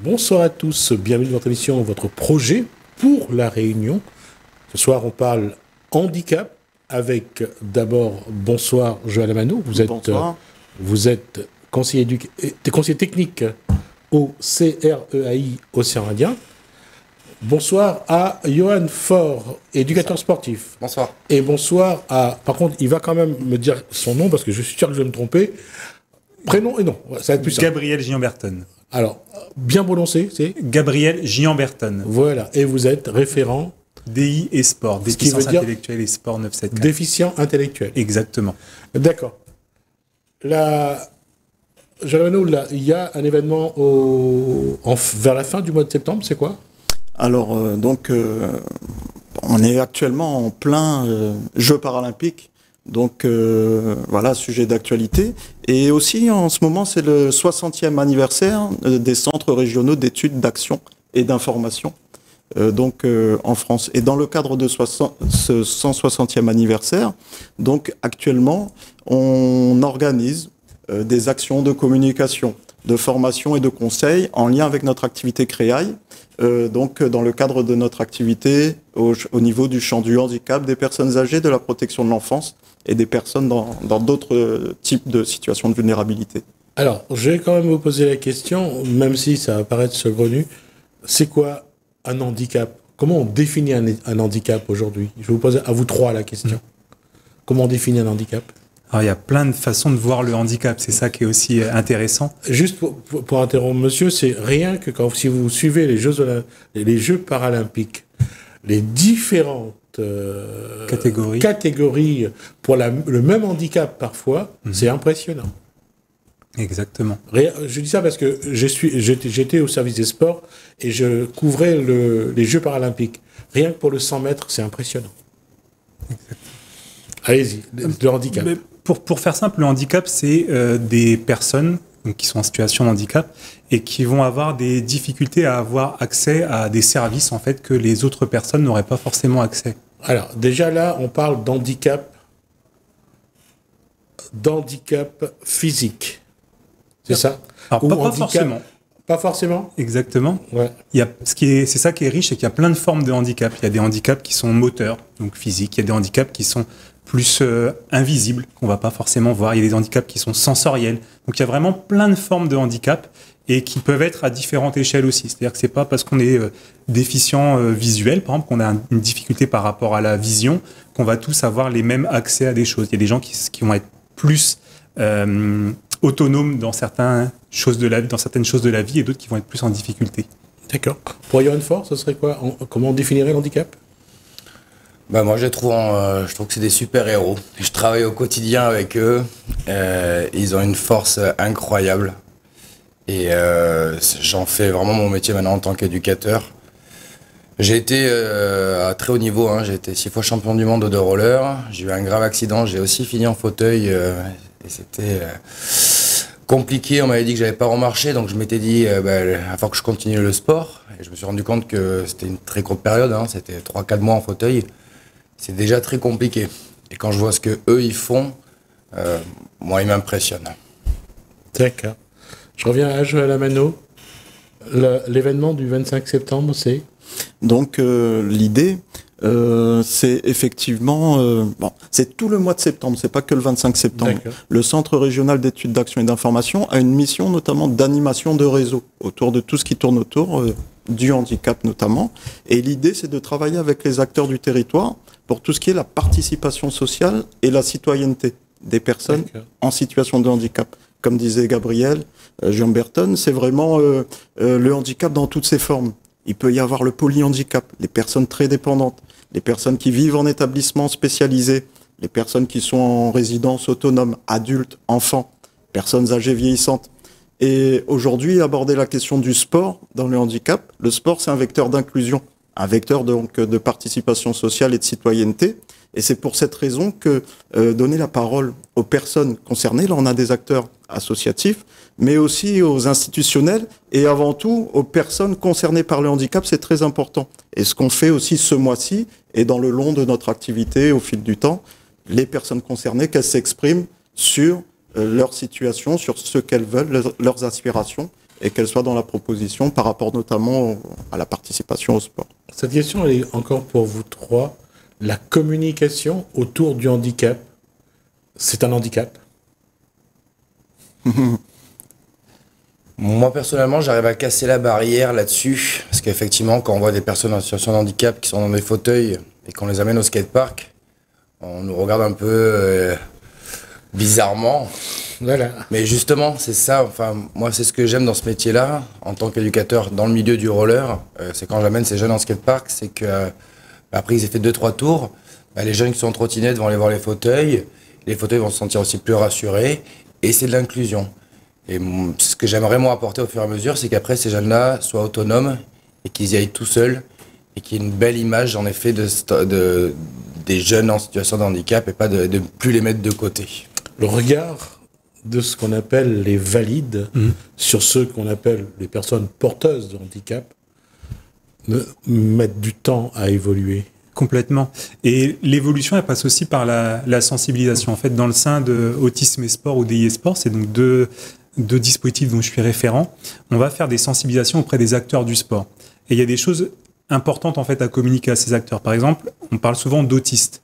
Bonsoir à tous, bienvenue dans votre émission, votre projet pour la Réunion. Ce soir, on parle handicap avec d'abord, bonsoir Joël Amano, Bonsoir. Vous êtes conseiller technique au CREAI Océan Indien. Bonsoir à Johan Faure, éducateur sportif. Bonsoir. Et bonsoir à... Par contre, il va quand même me dire son nom parce que je suis sûr que je vais me tromper. Prénom et nom, ça va être plus simple. Gabriel Giamberton. Alors, bien prononcé, c'est Gabriel Giamberton. Voilà, et vous êtes référent DI et sport, ce qui veut déficience dire intellectuelle et sport 974. déficient intellectuel. Exactement. D'accord. Jean-Renaud, il y a un événement vers la fin du mois de septembre, c'est quoi? Alors, on est actuellement en plein Jeux paralympiques. Donc, voilà, sujet d'actualité. Et aussi, en ce moment, c'est le 60e anniversaire des centres régionaux d'études d'action et d'information, en France. Et dans le cadre de ce 160e anniversaire, donc, actuellement, on organise des actions de communication, de formation et de conseil en lien avec notre activité CREAI, dans le cadre de notre activité au niveau du champ du handicap, des personnes âgées, de la protection de l'enfance et des personnes dans d'autres types de situations de vulnérabilité. Alors, je vais quand même vous poser la question, même si ça va paraître saugrenu, c'est quoi un handicap? Comment on définit un handicap aujourd'hui? Je vais vous poser à vous trois la question. Comment on définit un handicap? Alors, il y a plein de façons de voir le handicap, c'est ça qui est aussi intéressant. Juste pour interrompre monsieur, c'est rien que si vous suivez les Jeux paralympiques, les différentes catégories pour le même handicap parfois, c'est impressionnant. Exactement. Je dis ça parce que j'étais au service des sports et je couvrais les Jeux paralympiques. Rien que pour le 100 mètres, c'est impressionnant. Allez-y, le handicap. Mais pour faire simple, le handicap, c'est des personnes qui sont en situation de handicap et qui vont avoir des difficultés à avoir accès à des services en fait que les autres personnes n'auraient pas forcément accès. Alors déjà là, on parle d'handicap physique, c'est ça? Alors, pas forcément. Pas forcément. Exactement. Ouais. C'est ça qui est riche, c'est qu'il y a plein de formes de handicap. Il y a des handicaps qui sont moteurs, donc physiques. Il y a des handicaps qui sont plus invisibles, qu'on va pas forcément voir. Il y a des handicaps qui sont sensoriels. Donc il y a vraiment plein de formes de handicap et qui peuvent être à différentes échelles aussi. C'est-à-dire que c'est pas parce qu'on est déficient visuel, par exemple, qu'on a une difficulté par rapport à la vision, qu'on va tous avoir les mêmes accès à des choses. Il y a des gens qui vont être plus autonomes dans certaines choses de la vie et d'autres qui vont être plus en difficulté. D'accord. Pour Johan Faure, ce serait quoi? Comment on définirait l'handicap? Moi, je trouve que c'est des super-héros. Je travaille au quotidien avec eux. Ils ont une force incroyable. Et j'en fais vraiment mon métier maintenant en tant qu'éducateur. J'ai été à très haut niveau. J'ai été 6 fois champion du monde de roller. J'ai eu un grave accident. J'ai aussi fini en fauteuil. Et c'était compliqué. On m'avait dit que j'avais pas remarché. Donc je m'étais dit, il va falloir que je continue le sport. Et je me suis rendu compte que c'était une très courte période. C'était 3-4 mois en fauteuil. C'est déjà très compliqué. Et quand je vois ce qu'eux, ils font, moi, ils m'impressionnent. D'accord. Je reviens à Joël Amano. L'événement du 25 septembre, c'est? Donc, l'idée, c'est effectivement... c'est tout le mois de septembre, c'est pas que le 25 septembre. Le Centre régional d'études d'action et d'information a une mission notamment d'animation de réseau autour de tout ce qui tourne autour du handicap notamment. Et l'idée, c'est de travailler avec les acteurs du territoire pour tout ce qui est la participation sociale et la citoyenneté des personnes en situation de handicap. Comme disait Gabriel Giamberton, c'est vraiment le handicap dans toutes ses formes. Il peut y avoir le polyhandicap, les personnes très dépendantes, les personnes qui vivent en établissement spécialisé, les personnes qui sont en résidence autonome, adultes, enfants, personnes âgées vieillissantes. Et aujourd'hui, aborder la question du sport dans le handicap, le sport, c'est un vecteur d'inclusion, un vecteur donc de participation sociale et de citoyenneté. Et c'est pour cette raison que donner la parole aux personnes concernées, là on a des acteurs associatifs, mais aussi aux institutionnels et avant tout aux personnes concernées par le handicap, c'est très important. Et ce qu'on fait aussi ce mois-ci et dans le long de notre activité au fil du temps, les personnes concernées, qu'elles s'expriment sur leur situation, sur ce qu'elles veulent, leurs aspirations et qu'elle soit dans la proposition par rapport notamment à la participation au sport. Cette question, elle est encore pour vous trois. La communication autour du handicap, c'est un handicap? Moi, personnellement, j'arrive à casser la barrière là-dessus. Parce qu'effectivement, quand on voit des personnes en situation de handicap qui sont dans des fauteuils et qu'on les amène au skatepark, on nous regarde un peu bizarrement. Voilà. Mais justement, c'est ça. Enfin, moi, c'est ce que j'aime dans ce métier-là, en tant qu'éducateur dans le milieu du roller. C'est quand j'amène ces jeunes en skatepark, c'est que après ils aient fait 2-3 tours, les jeunes qui sont en trottinette vont aller voir les fauteuils vont se sentir aussi plus rassurés, et c'est de l'inclusion. Et ce que j'aimerais moi apporter au fur et à mesure, c'est qu'après ces jeunes-là soient autonomes et qu'ils y aillent tout seuls, et qu'il y ait une belle image en effet des jeunes en situation de handicap, et pas de plus les mettre de côté. Le regard de ce qu'on appelle les valides sur ceux qu'on appelle les personnes porteuses de handicap mettent du temps à évoluer. Complètement. Et l'évolution, elle passe aussi par la sensibilisation. En fait, dans le sein de Autisme et Sport ou DI et Sport, c'est donc deux dispositifs dont je suis référent, on va faire des sensibilisations auprès des acteurs du sport. Et il y a des choses importantes en fait à communiquer à ces acteurs. Par exemple, on parle souvent d'autistes.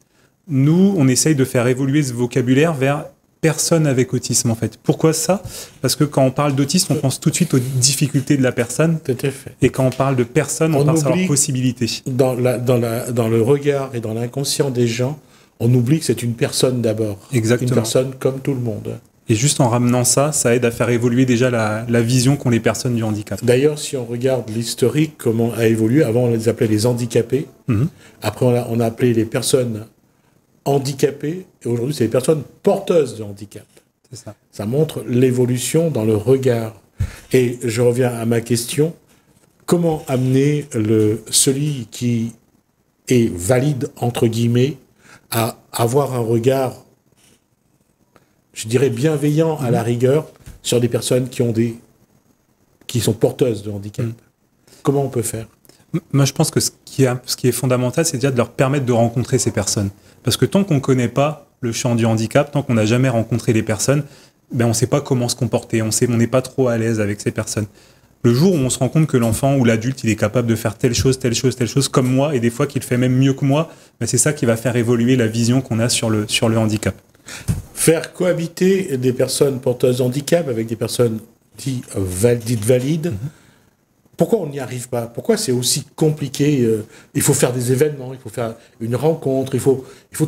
Nous, on essaye de faire évoluer ce vocabulaire vers personne avec autisme, en fait. Pourquoi ça? Parce que quand on parle d'autisme, on pense tout de suite aux difficultés de la personne. Tout à fait. Et quand on parle de personne, on pense à leurs possibilités. Dans le regard et dans l'inconscient des gens, on oublie que c'est une personne d'abord. Exactement. Une personne comme tout le monde. Et juste en ramenant ça, ça aide à faire évoluer déjà la vision qu'ont les personnes du handicap. D'ailleurs, si on regarde l'historique, comment a évolué, avant on les appelait les handicapés, après on a appelé les personnes handicapées, et aujourd'hui c'est les personnes porteuses de handicap. C'est ça. Ça montre l'évolution dans le regard. Et je reviens à ma question, comment amener celui qui est valide, entre guillemets, à avoir un regard, je dirais, bienveillant à la rigueur sur des personnes qui sont porteuses de handicap. Comment on peut faire? Moi, je pense que ce qui est fondamental, c'est déjà de leur permettre de rencontrer ces personnes. Parce que tant qu'on ne connaît pas le champ du handicap, tant qu'on n'a jamais rencontré les personnes, on ne sait pas comment se comporter, on n'est pas trop à l'aise avec ces personnes. Le jour où on se rend compte que l'enfant ou l'adulte, il est capable de faire telle chose, comme moi, et des fois qu'il fait même mieux que moi, c'est ça qui va faire évoluer la vision qu'on a sur le handicap. Faire cohabiter des personnes porteuses de handicap avec des personnes dites valides, pourquoi on n'y arrive pas? Pourquoi c'est aussi compliqué? Il faut faire des événements, il faut faire une rencontre, il faut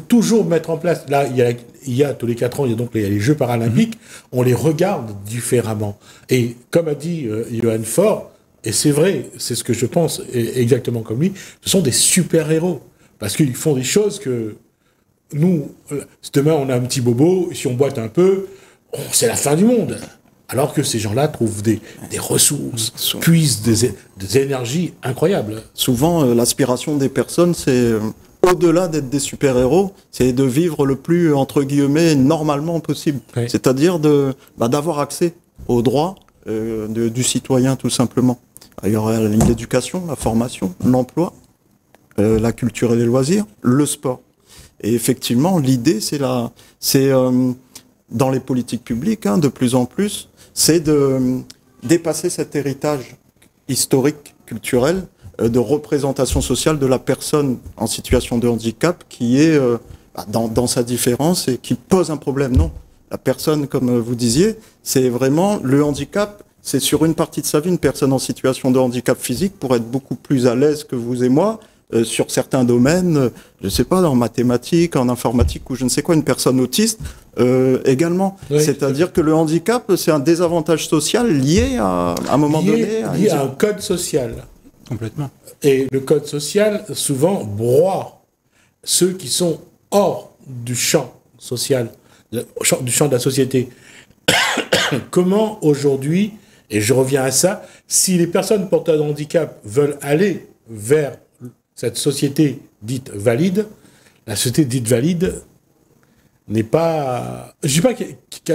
toujours mettre en place. Là, il y a tous les 4 ans, il y a donc les Jeux paralympiques, on les regarde différemment. Et comme a dit Johan Faure, et c'est vrai, c'est ce que je pense exactement comme lui, ce sont des super-héros. Parce qu'ils font des choses que nous, demain on a un petit bobo, si on boite un peu, c'est la fin du monde. Alors que ces gens-là trouvent des ressources, puisent des énergies incroyables. Souvent, l'aspiration des personnes, c'est, au-delà d'être des super-héros, c'est de vivre le plus, entre guillemets, normalement possible. Oui. C'est-à-dire d'avoir accès aux droits du citoyen, tout simplement. Il y aura l'éducation, la formation, l'emploi, la culture et les loisirs, le sport. Et effectivement, l'idée, c'est dans les politiques publiques, de plus en plus, c'est de dépasser cet héritage historique, culturel, de représentation sociale de la personne en situation de handicap qui est dans sa différence et qui pose un problème. Non, la personne, comme vous disiez, c'est vraiment le handicap, c'est sur une partie de sa vie, une personne en situation de handicap physique pour être beaucoup plus à l'aise que vous et moi, sur certains domaines, je ne sais pas, en mathématiques, en informatique ou je ne sais quoi, une personne autiste également. Oui, c'est-à-dire que le handicap, c'est un désavantage social lié à un moment donné. Lié à un code social. Complètement. Et le code social, souvent, broie ceux qui sont hors du champ social, du champ de la société. Comment aujourd'hui, et je reviens à ça, si les personnes porteuses de handicap veulent aller vers cette société dite valide, la société dite valide n'est pas... Je ne dis pas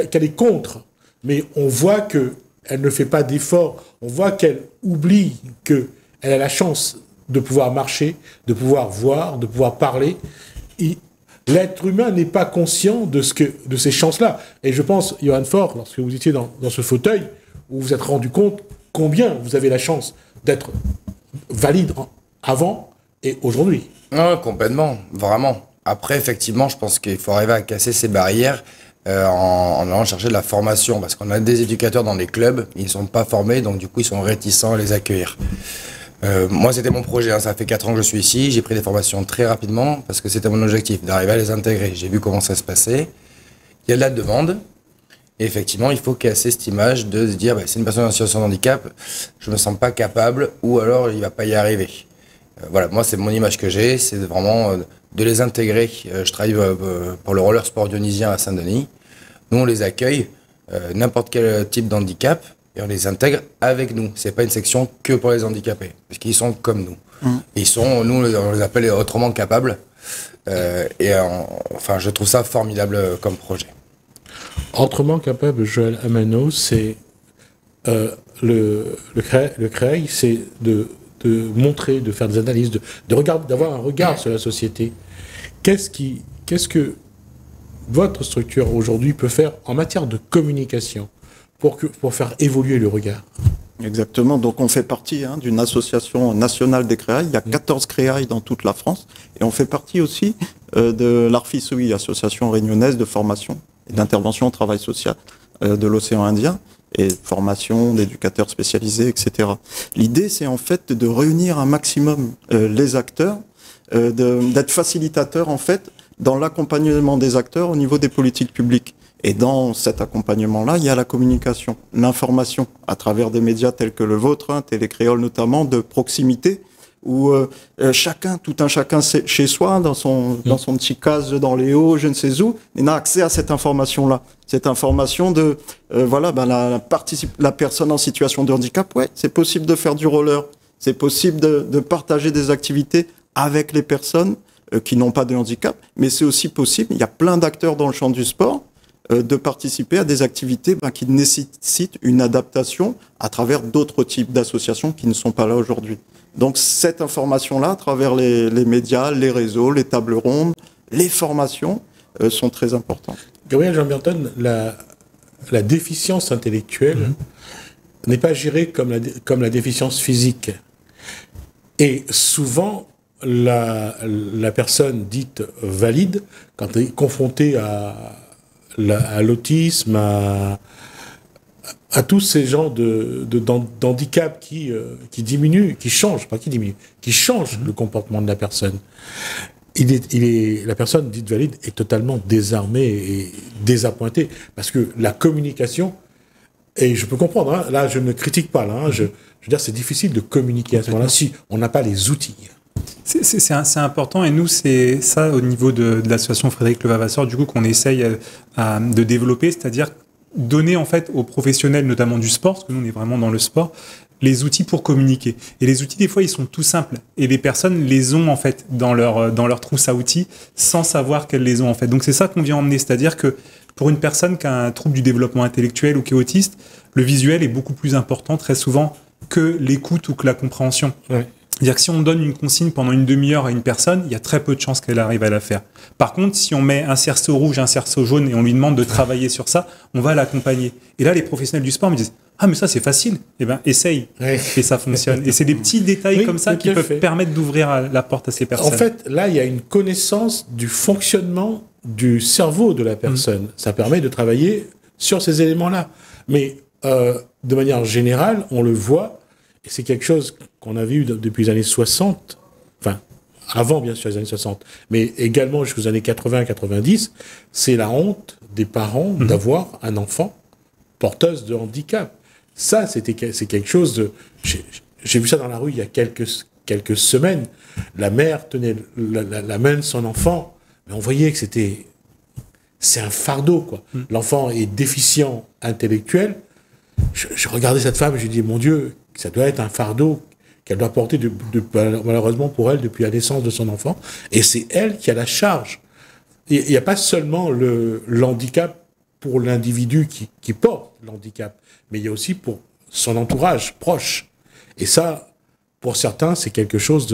qu'elle est contre, mais on voit qu'elle ne fait pas d'efforts, on voit qu'elle oublie qu'elle a la chance de pouvoir marcher, de pouvoir voir, de pouvoir parler. L'être humain n'est pas conscient de ces chances-là. Et je pense, Johan Faure, lorsque vous étiez dans ce fauteuil, vous vous êtes rendu compte combien vous avez la chance d'être valide avant et aujourd'hui. Non, complètement, vraiment. Après, effectivement, je pense qu'il faut arriver à casser ces barrières en allant chercher de la formation, parce qu'on a des éducateurs dans les clubs, ils ne sont pas formés, donc du coup, ils sont réticents à les accueillir. Moi, c'était mon projet, hein, ça fait 4 ans que je suis ici, j'ai pris des formations très rapidement, parce que c'était mon objectif, d'arriver à les intégrer. J'ai vu comment ça se passait. Il y a de la demande, et effectivement, il faut casser cette image de se dire, c'est une personne en situation de handicap, je me sens pas capable, ou alors il va pas y arriver. Voilà, moi, c'est mon image que j'ai, c'est vraiment de les intégrer. Je travaille pour le roller sport dionysien à Saint-Denis. Nous, on les accueille, n'importe quel type d'handicap, et on les intègre avec nous. C'est pas une section que pour les handicapés, parce qu'ils sont comme nous. Ils sont, nous, on les appelle autrement capables. Enfin, je trouve ça formidable comme projet. Autrement capable, Joël Amano, c'est le CREI, c'est de montrer, de faire des analyses, d'avoir un regard sur la société. Qu'est-ce que votre structure aujourd'hui peut faire en matière de communication pour faire évoluer le regard? Exactement, donc on fait partie d'une association nationale des CREAI, il y a 14 CREAI dans toute la France, et on fait partie aussi de l'ARFISOI, Association réunionnaise de formation et d'intervention au travail social de l'océan Indien, et formation d'éducateurs spécialisés, etc. L'idée, c'est en fait de réunir un maximum les acteurs, d'être facilitateur en fait dans l'accompagnement des acteurs au niveau des politiques publiques. Et dans cet accompagnement-là, il y a la communication, l'information, à travers des médias tels que le vôtre, Télécréole notamment, de proximité, où chacun, tout un chacun chez soi, dans son petit case dans les hauts, je ne sais où, il a accès à cette information-là. Cette information de, la personne en situation de handicap, ouais, c'est possible de faire du roller, c'est possible de partager des activités avec les personnes qui n'ont pas de handicap, mais c'est aussi possible, il y a plein d'acteurs dans le champ du sport, de participer à des activités qui nécessitent une adaptation à travers d'autres types d'associations qui ne sont pas là aujourd'hui. Donc cette information-là, à travers les médias, les réseaux, les tables rondes, les formations, sont très importantes. Gabriel Jean-Berton, la déficience intellectuelle n'est pas gérée comme la déficience physique. Et souvent, la personne dite valide, quand elle est confrontée à l'autisme, à tous ces genres d'handicap qui diminuent, qui changent le comportement de la personne. La personne dite valide est totalement désarmée et désappointée, parce que la communication, et je peux comprendre, hein, là je ne critique pas, là, je veux dire c'est difficile de communiquer à ce moment-là si on n'a pas les outils. C'est important, et nous, c'est ça au niveau de l'association Frédéric Levavasseur, du coup, qu'on essaye de développer, c'est-à-dire donner en fait aux professionnels, notamment du sport, parce que nous, on est vraiment dans le sport, les outils pour communiquer. Et les outils, des fois, ils sont tout simples, et les personnes les ont en fait dans leur trousse à outils, sans savoir qu'elles les ont en fait. Donc c'est ça qu'on vient emmener, c'est-à-dire que pour une personne qui a un trouble du développement intellectuel ou qui est autiste, le visuel est beaucoup plus important très souvent que l'écoute ou que la compréhension. Ouais. C'est-à-dire que si on donne une consigne pendant une demi-heure à une personne, il y a très peu de chances qu'elle arrive à la faire. Par contre, si on met un cerceau rouge, un cerceau jaune et on lui demande de travailler sur ça, on va l'accompagner. Et là, les professionnels du sport me disent « Ah, mais ça, c'est facile. » Eh bien, essaye. Ouais. Et ça fonctionne. Et c'est des petits détails comme ça qui peuvent permettre d'ouvrir la porte à ces personnes. En fait, là, il y a une connaissance du fonctionnement du cerveau de la personne. Ça permet de travailler sur ces éléments-là. Mais de manière générale, on le voit, et c'est quelque chose qu'on a vu depuis les années 60, enfin, avant bien sûr les années 60, mais également jusqu'aux années 80-90, c'est la honte des parents d'avoir un enfant porteuse de handicap. Ça, c'est quelque chose de... J'ai vu ça dans la rue il y a quelques semaines. La mère tenait la main de son enfant, mais on voyait que c'est un fardeau, quoi. L'enfant est déficient intellectuel. Je regardais cette femme et je dis, mon Dieu, ça doit être un fardeau qu'elle doit porter malheureusement pour elle depuis la naissance de son enfant. Et c'est elle qui a la charge. Il n'y a pas seulement l'handicap pour l'individu qui porte l'handicap, mais il y a aussi pour son entourage proche. Et ça, pour certains, c'est quelque chose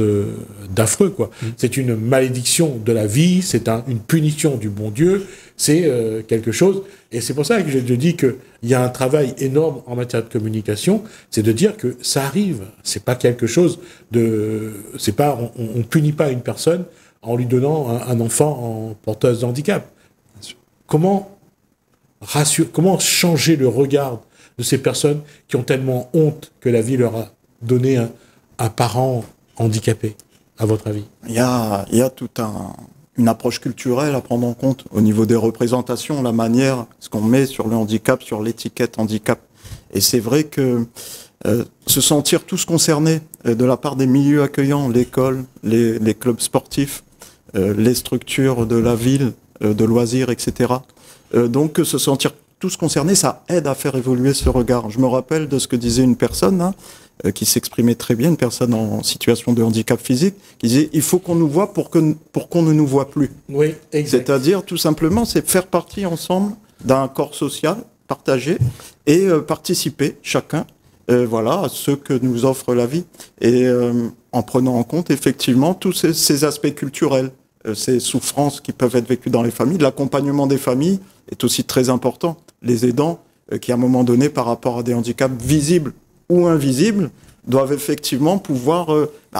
d'affreux, quoi. C'est une malédiction de la vie, c'est une punition du bon Dieu, c'est quelque chose. Et c'est pour ça que je te dis qu'il y a un travail énorme en matière de communication, c'est de dire que ça arrive. C'est pas quelque chose c'est pas, on punit pas une personne en lui donnant un enfant en porteuse de handicap. Comment changer le regard de ces personnes qui ont tellement honte que la vie leur a donné un parent handicapé, à votre avis? Il y a toute une approche culturelle à prendre en compte au niveau des représentations, la manière, ce qu'on met sur le handicap, sur l'étiquette handicap. Et c'est vrai que se sentir tous concernés de la part des milieux accueillants, l'école, les clubs sportifs, les structures de la ville, de loisirs, etc. Donc se sentir tous concernés, ça aide à faire évoluer ce regard. Je me rappelle de ce que disait une personne qui s'exprimait très bien, une personne en situation de handicap physique, qui disait « il faut qu'on nous voit pour qu'on ne nous voit plus ». Oui, exact. C'est-à-dire, tout simplement, c'est faire partie ensemble d'un corps social partagé et participer chacun à ce que nous offre la vie. Et en prenant en compte, effectivement, tous ces aspects culturels, ces souffrances qui peuvent être vécues dans les familles. L'accompagnement des familles est aussi très important. Les aidants, qui à un moment donné, par rapport à des handicaps visibles ou invisibles, doivent effectivement pouvoir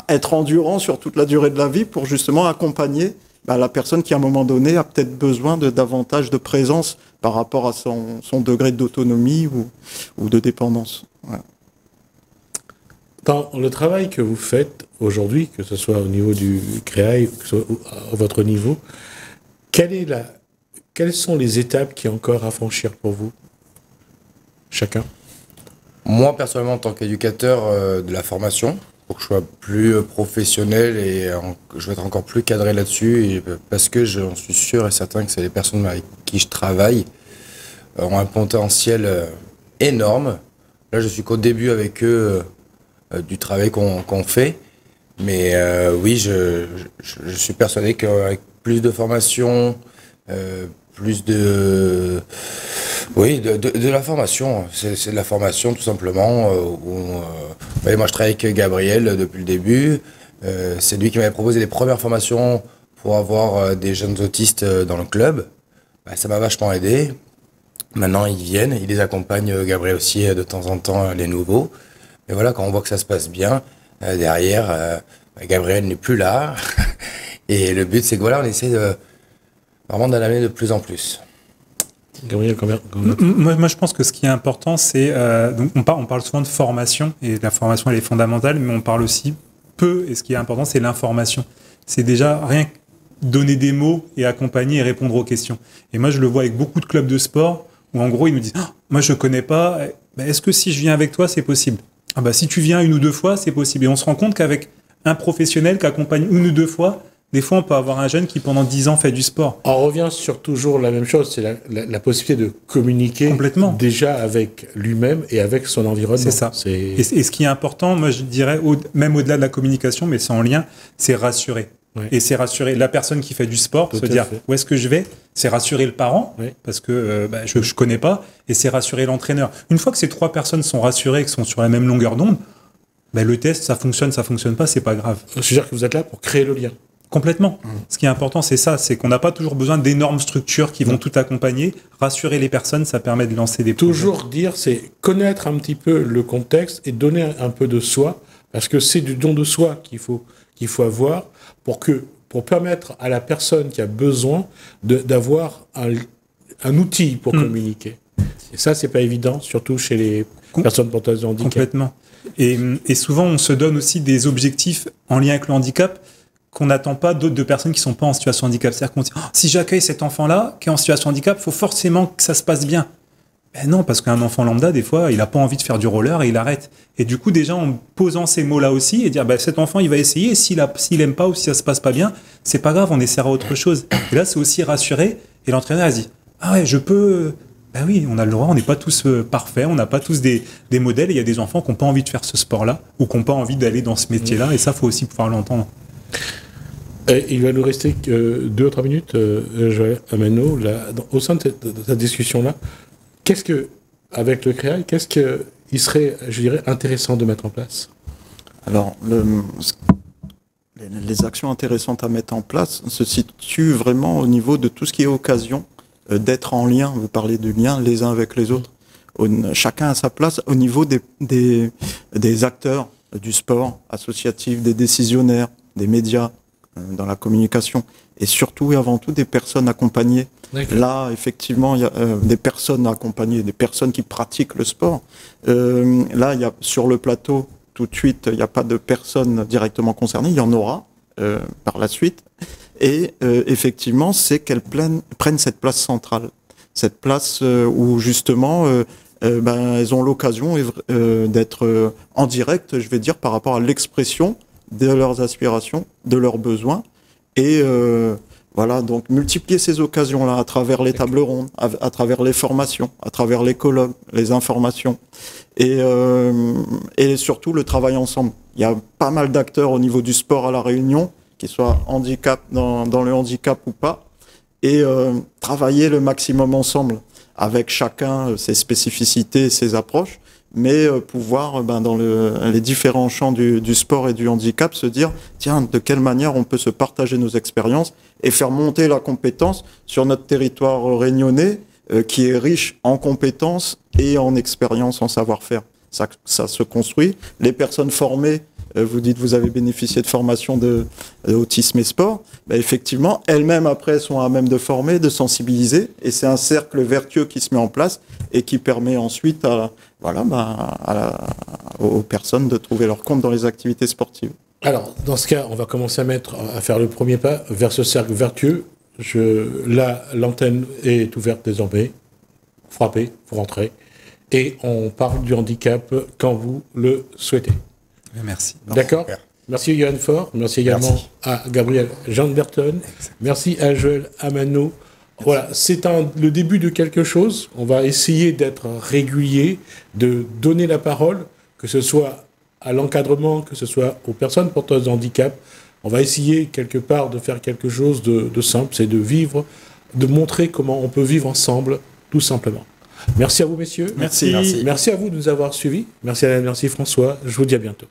être endurants sur toute la durée de la vie pour justement accompagner la personne qui à un moment donné a peut-être besoin de davantage de présence par rapport à son degré d'autonomie ou de dépendance. Voilà. Dans le travail que vous faites aujourd'hui, que ce soit au niveau du CREAI, que ce soit à votre niveau, quelles sont les étapes qui ont encore à franchir pour vous, chacun? Moi, personnellement, en tant qu'éducateur de la formation, pour que je sois plus professionnel et je vais être encore plus cadré là-dessus, parce que j'en suis sûr et certain que c'est les personnes avec qui je travaille ont un potentiel énorme. Là, je suis qu'au début avec eux du travail qu'on fait, mais oui, je suis persuadé qu'avec plus de formation, plus de la formation, c'est de la formation tout simplement. Moi je travaille avec Gabriel depuis le début, c'est lui qui m'avait proposé les premières formations pour avoir des jeunes autistes dans le club. Ça m'a vachement aidé. Maintenant ils viennent, il les accompagne, Gabriel aussi de temps en temps, les nouveaux. Et voilà, quand on voit que ça se passe bien, derrière, Gabriel n'est plus là. Et le but, c'est que voilà, on essaie vraiment d'en amener de plus en plus. Gabriel, moi, je pense que ce qui est important, c'est... donc on parle souvent de formation, et la formation, elle est fondamentale, mais on parle aussi peu, et ce qui est important, c'est l'information. C'est déjà rien que donner des mots et accompagner et répondre aux questions. Et moi, je le vois avec beaucoup de clubs de sport, où en gros, ils nous disent « moi, je connais pas, est-ce que si je viens avec toi, c'est possible ?» Si tu viens une ou deux fois, c'est possible. Et on se rend compte qu'avec un professionnel qui accompagne une ou deux fois, des fois, on peut avoir un jeune qui, pendant 10 ans, fait du sport. On revient sur toujours la même chose, c'est la possibilité de communiquer complètement déjà avec lui-même et avec son environnement. C'est ça. Et ce qui est important, moi, je dirais, même au-delà de la communication, mais c'est en lien, c'est rassurer. Oui. Et c'est rassurer la personne qui fait du sport, se dire où est-ce que je vais, c'est rassurer le parent, parce que je connais pas, et c'est rassurer l'entraîneur. Une fois que ces trois personnes sont rassurées, qui sont sur la même longueur d'onde, le test, ça fonctionne pas, c'est pas grave. C'est-à-dire que vous êtes là pour créer le lien. Complètement. Ce qui est important, c'est ça, c'est qu'on n'a pas toujours besoin d'énormes structures qui vont tout accompagner. Rassurer les personnes, ça permet de lancer des projets. Toujours dire, c'est connaître un petit peu le contexte et donner un peu de soi, parce que c'est du don de soi qu'il faut avoir pour permettre à la personne qui a besoin d'avoir un outil pour communiquer. Et ça, c'est pas évident, surtout chez les personnes porteuses de handicap. Complètement. Et souvent, on se donne aussi des objectifs en lien avec le handicap qu'on n'attend pas d'autres de personnes qui sont pas en situation de handicap. C'est-à-dire qu'on dit si j'accueille cet enfant-là qui est en situation de handicap, il faut forcément que ça se passe bien. Non, parce qu'un enfant lambda, des fois, il n'a pas envie de faire du roller et il arrête. Et du coup, déjà, en posant ces mots-là aussi, et dire cet enfant, il va essayer, et s'il aime pas ou si ça se passe pas bien, c'est pas grave, on essaiera autre chose. Et là, c'est aussi rassurer. Et l'entraîneur, elle dit je peux. Oui, on a le droit, on n'est pas tous parfaits, on n'a pas tous des modèles. Et il y a des enfants qui n'ont pas envie de faire ce sport-là ou qui n'ont pas envie d'aller dans ce métier-là. Et ça, faut aussi pouvoir l'entendre. Il va nous rester que 2 ou 3 minutes, Joël Amano, au sein de cette discussion-là. Avec le CREAI, qu'est-ce qu'il serait, je dirais, intéressant de mettre en place ? Alors, les actions intéressantes à mettre en place se situent vraiment au niveau de tout ce qui est occasion d'être en lien. Vous parlez du lien les uns avec les autres. Chacun a sa place au niveau des acteurs du sport associatif, des décisionnaires, des médias, dans la communication, et surtout et avant tout des personnes accompagnées. Là, effectivement, il y a des personnes accompagnées, des personnes qui pratiquent le sport. Là, il y a sur le plateau, tout de suite, il n'y a pas de personnes directement concernées, il y en aura par la suite. Et effectivement, c'est qu'elles prennent cette place centrale, cette place où justement elles ont l'occasion d'être en direct, je vais dire, par rapport à l'expression de leurs aspirations, de leurs besoins. Et voilà, donc multiplier ces occasions-là à travers les tables rondes, à travers les formations, à travers les colloques, les informations, et surtout le travail ensemble. Il y a pas mal d'acteurs au niveau du sport à La Réunion, qu'ils soient handicap, dans le handicap ou pas, et travailler le maximum ensemble, avec chacun ses spécificités, ses approches, mais pouvoir, dans les différents champs du sport et du handicap, se dire, tiens, de quelle manière on peut se partager nos expériences et faire monter la compétence sur notre territoire réunionnais, qui est riche en compétences et en expérience, en savoir-faire. Ça se construit. Les personnes formées, vous dites vous avez bénéficié de formation d'autisme et sport, effectivement, elles-mêmes après sont à même de former, de sensibiliser, et c'est un cercle vertueux qui se met en place et qui permet ensuite aux personnes de trouver leur compte dans les activités sportives. Alors, dans ce cas, on va commencer à faire le premier pas vers ce cercle vertueux. Là, l'antenne est ouverte désormais. Frappez, vous rentrez. Et on parle du handicap quand vous le souhaitez. Merci. D'accord. Merci Johan Faure. Merci également à Gabriel Jean-Berton. Merci à Joël Amano. Voilà, c'est le début de quelque chose. On va essayer d'être régulier, de donner la parole, que ce soit à l'encadrement, que ce soit aux personnes porteuses de handicap. On va essayer quelque part de faire quelque chose de simple, c'est de vivre, de montrer comment on peut vivre ensemble, tout simplement. Merci à vous, messieurs. Merci. Merci à vous de nous avoir suivis. Merci Alain, merci François. Je vous dis à bientôt.